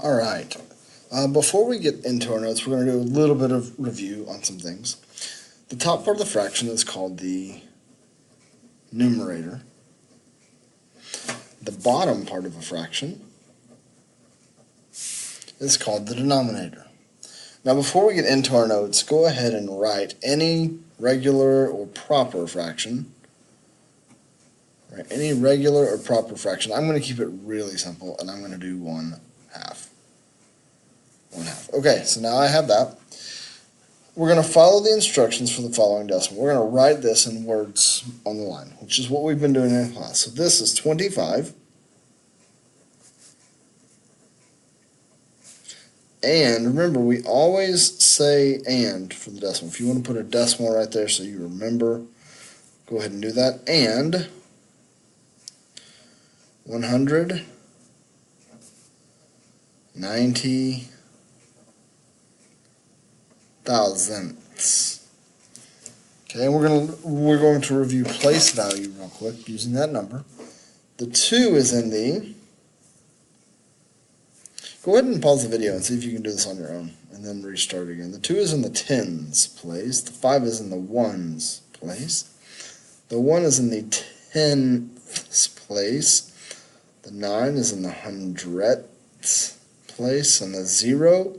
All right. Before we get into our notes, we're going to do a little bit of review on some things. The top part of the fraction is called the numerator. The bottom part of a fraction is called the denominator. Now, before we get into our notes, go ahead and write any regular or proper fraction. Right, any regular or proper fraction. I'm going to keep it really simple, and I'm going to do 1/2. 1/2. Okay, so now I have that. We're going to follow the instructions for the following decimal. We're going to write this in words on the line, which is what we've been doing in class. So this is 25. And remember, we always say and for the decimal. If you want to put a decimal right there so you remember, go ahead and do that. And 190 thousandths. Okay, and we're going to review place value real quick using that number. The 2 is in the. Go ahead and pause the video and see if you can do this on your own, and then restart again. The 2 is in the tens place. The 5 is in the ones place. The 1 is in the tenths place. The 9 is in the hundredths place, and the 0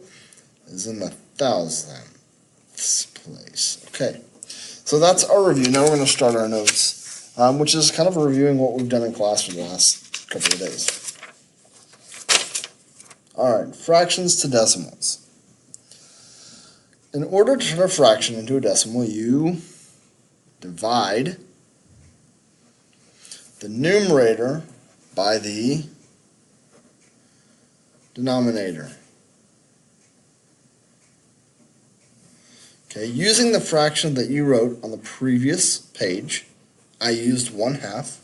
is in the thousandths place. Okay, so that's our review. Now we're going to start our notes, which is kind of reviewing what we've done in class for the last couple of days. All right, fractions to decimals. In order to turn a fraction into a decimal, you divide the numerator by the denominator. Okay, using the fraction that you wrote on the previous page, I used 1/2.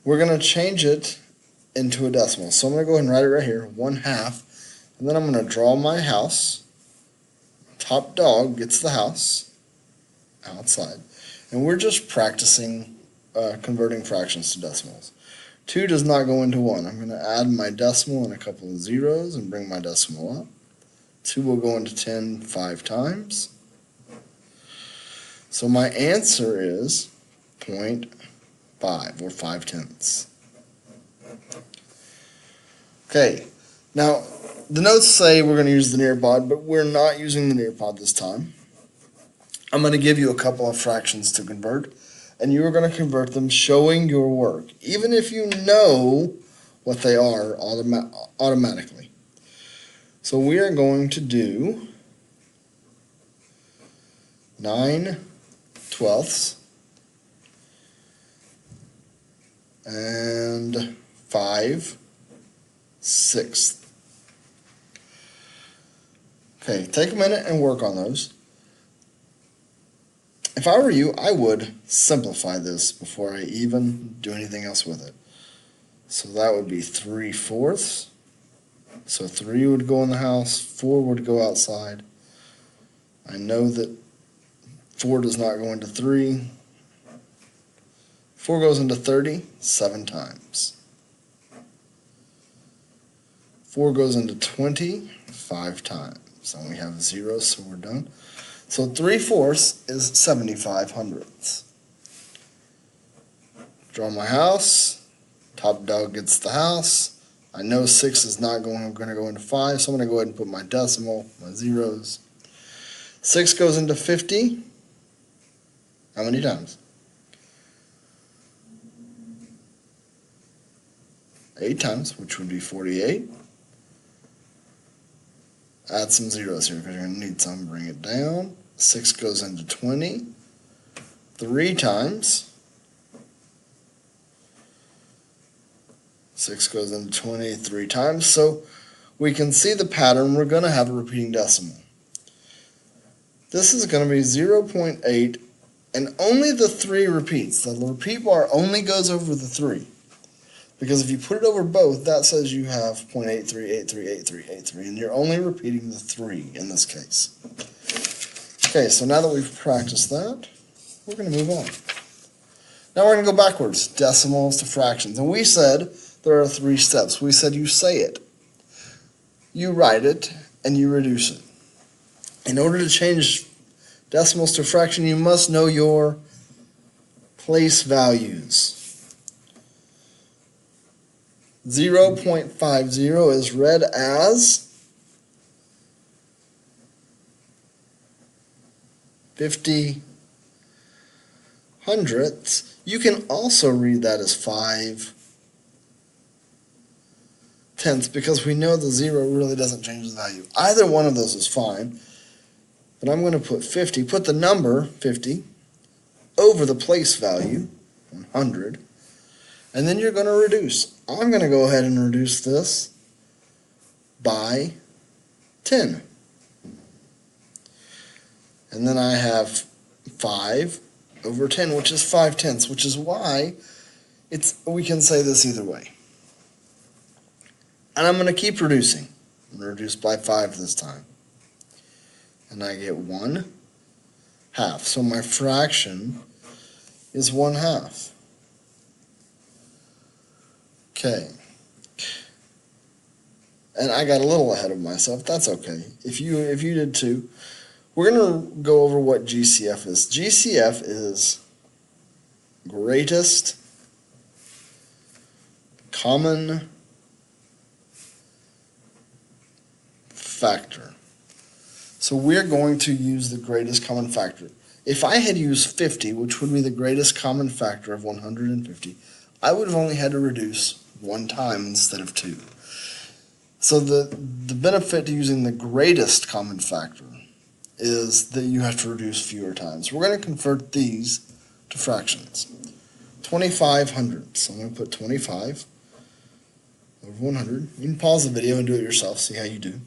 We're going to change it into a decimal. So I'm going to go ahead and write it right here, 1/2, and then I'm going to draw my house. Top dog gets the house outside. And we're just practicing converting fractions to decimals. 2 does not go into 1. I'm going to add my decimal and a couple of zeros and bring my decimal up. 2 will go into 10 5 times. So my answer is 0.5 or 5/10. Okay, now the notes say we're going to use the Nearpod, but we're not using the Nearpod this time. I'm going to give you a couple of fractions to convert, and you are going to convert them showing your work, even if you know what they are automatically. So we are going to do 9/12 and 5/6. Okay, take a minute and work on those. If I were you, I would simplify this before I even do anything else with it. So that would be 3/4. So 3 would go in the house, 4 would go outside. I know that 4 does not go into 3. 4 goes into 30 7 times. 4 goes into 20 5 times. And we have 0, so we're done. So 3/4 is 75 hundredths. Draw my house. Top dog gets the house. I know 6 is not going to go into 5, so I'm going to go ahead and put my decimal, my zeros. 6 goes into 50. How many times? 8 times, which would be 48. Add some zeros here because you're going to need some. Bring it down. 6 goes into 20. 3 times. 6 goes into 20 3 times. So we can see the pattern. We're going to have a repeating decimal. This is going to be 0.8, and only the 3 repeats. The repeat bar only goes over the 3. Because if you put it over both, that says you have 0.83838383, and you're only repeating the 3 in this case. Okay, so now that we've practiced that, we're going to move on. Now we're going to go backwards, decimals to fractions. And we said there are 3 steps. We said you say it. you write it and you reduce it. In order to change decimals to fraction, you must know your place values. 0.50 is read as 50 hundredths. You can also read that as 5 tenths because we know the 0 really doesn't change the value. Either one of those is fine, but I'm going to put 50, put the number 50 over the place value, 100, and then you're going to reduce. I'm going to go ahead and reduce this by 10. And then I have 5 over 10, which is 5 tenths, which is why we can say this either way. And I'm going to keep reducing. I'm going to reduce by 5 this time. And I get 1/2. So my fraction is 1/2. Okay. And I got a little ahead of myself. That's okay. If you did too. We're going to go over what GCF is. GCF is greatest common factor. So we're going to use the greatest common factor. If I had used 50, which would be the greatest common factor of 150, I would have only had to reduce 1 time instead of 2. So the benefit to using the greatest common factor is that you have to reduce fewer times. We're going to convert these to fractions. 25 hundredths. So I'm going to put 25 over 100. You can pause the video and do it yourself, see how you do.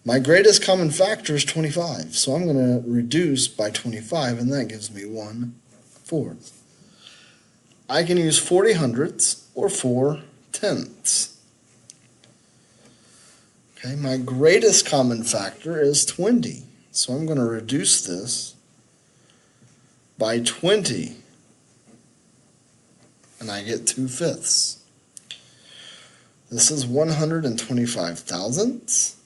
My greatest common factor is 25, so I'm going to reduce by 25, and that gives me 1/4. I can use 40 hundredths or 4 tenths. Okay, my greatest common factor is 20, so I'm going to reduce this by 20, and I get 2/5. This is 125 thousandths.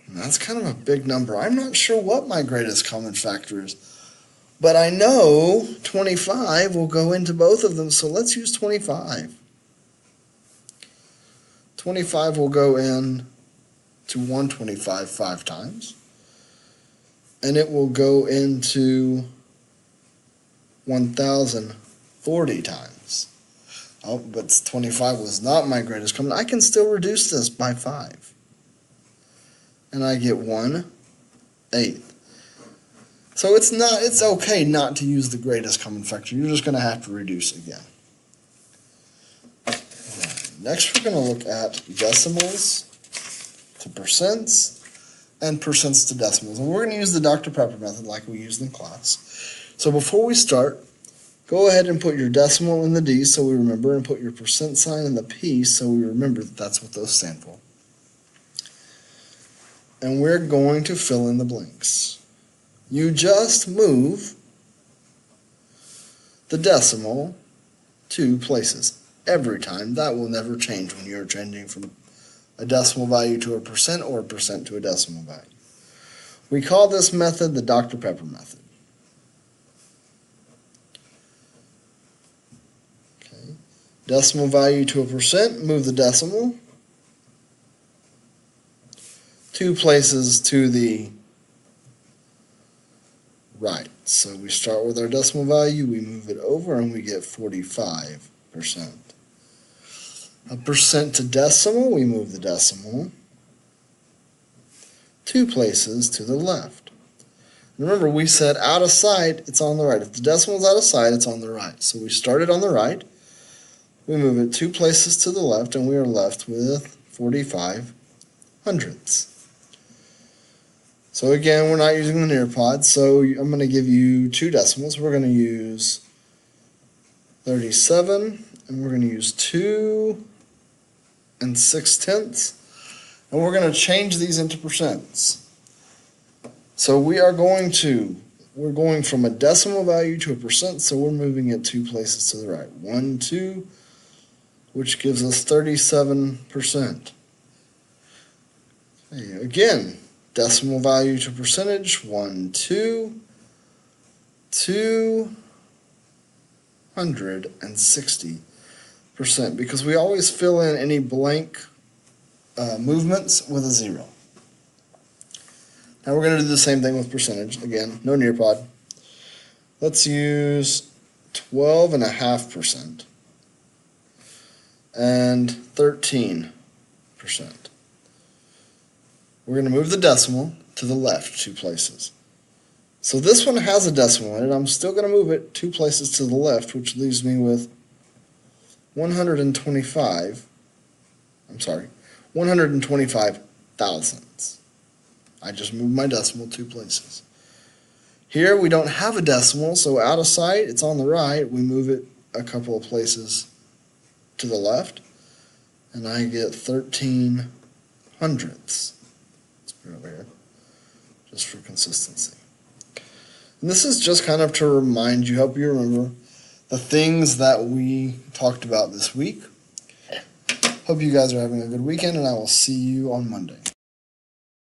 And that's kind of a big number. I'm not sure what my greatest common factor is, but I know 25 will go into both of them, so let's use 25. 25 will go in to 125 5 times, and it will go into 1,040 times. Oh, but 25 was not my greatest common. I can still reduce this by 5. And I get 1/8. So it's okay not to use the greatest common factor. You're just going to have to reduce again. Next, we're going to look at decimals to percents and percents to decimals. And we're going to use the Dr. Pepper method like we used in class. So before we start, go ahead and put your decimal in the D so we remember, and put your percent sign in the P so we remember that that's what those stand for. And we're going to fill in the blanks. You just move the decimal 2 places every time. That will never change when you're changing from a decimal value to a percent or a percent to a decimal value. We call this method the Dr. Pepper method. Okay. Decimal value to a percent, move the decimal 2 places to the right. So we start with our decimal value, we move it over, and we get 45%. A percent to decimal, we move the decimal 2 places to the left. Remember, we said out of sight, it's on the right. If the decimal is out of sight, it's on the right. So we started on the right, we move it 2 places to the left, and we are left with 45 hundredths. So again, we're not using the Nearpod, so I'm going to give you 2 decimals. We're going to use 37, and we're going to use 2 6/10, and we're going to change these into percents. So we're going from a decimal value to a percent, so we're moving it 2 places to the right. 1, 2, which gives us 37%. Okay, again, decimal value to percentage, 1, 2, 260%, because we always fill in any blank movements with a 0. Now we're going to do the same thing with percentage. Again, no Nearpod. Let's use 12.5% and 13%. We're going to move the decimal to the left 2 places. So this one has a decimal in it. I'm still going to move it 2 places to the left, which leaves me with 125 thousandths. I just moved my decimal 2 places. Here we don't have a decimal, so out of sight, it's on the right. We move it a couple of places to the left, and I get 13 hundredths. Let's put it over here, just for consistency. And this is just kind of to remind you, help you remember the things that we talked about this week. Hope you guys are having a good weekend, and I will see you on Monday.